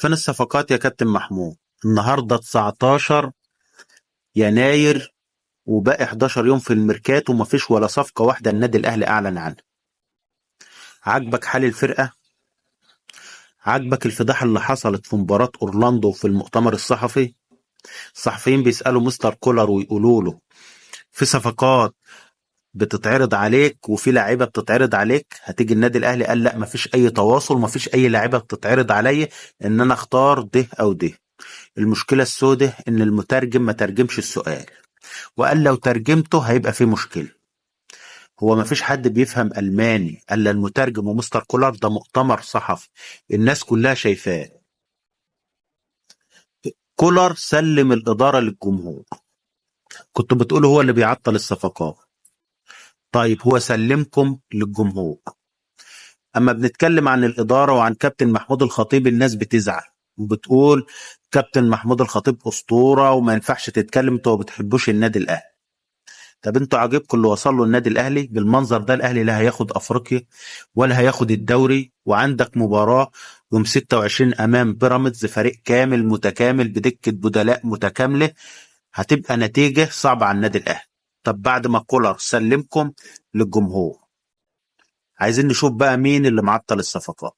فين الصفقات يا كابتن محمود؟ النهارده 19 يناير وباقي 11 يوم في الميركاتو ومفيش ولا صفقة واحدة النادي الأهلي أعلن عنها. عاجبك حال الفرقة؟ عاجبك الفضيحة اللي حصلت في مباراة أورلاندو في المؤتمر الصحفي؟ الصحفيين بيسألوا مستر كولر ويقولوا له في صفقات بتتعرض عليك وفي لاعيبة بتتعرض عليك هتيجي النادي الأهلي؟ قال لا، مفيش أي تواصل، مفيش أي لاعيبة بتتعرض عليا إن أنا أختار ده أو ده. المشكلة السوداء إن المترجم ما ترجمش السؤال، وقال لو ترجمته هيبقى فيه مشكلة. هو ما فيش حد بيفهم ألماني الا المترجم ومستر كولر، ده مؤتمر صحفي الناس كلها شايفاه. كولر سلم الإدارة للجمهور، كنت بتقول هو اللي بيعطل الصفقات. طيب هو سلمكم للجمهور. اما بنتكلم عن الإدارة وعن كابتن محمود الخطيب الناس بتزعل وبتقول كابتن محمود الخطيب أسطورة وما ينفعش تتكلم، انتوا ما بتحبوش النادي الأهلي. طب انتوا عاجبكم اللي وصل له النادي الاهلي بالمنظر ده؟ الاهلي لا هياخد افريقيا ولا هياخد الدوري، وعندك مباراة يوم 26 امام بيراميدز، فريق كامل متكامل بدكة بدلاء متكاملة، هتبقى نتيجة صعبة على النادي الاهلي. طب بعد ما كولر سلمكم للجمهور، عايزين نشوف بقى مين اللي معطل الصفقات.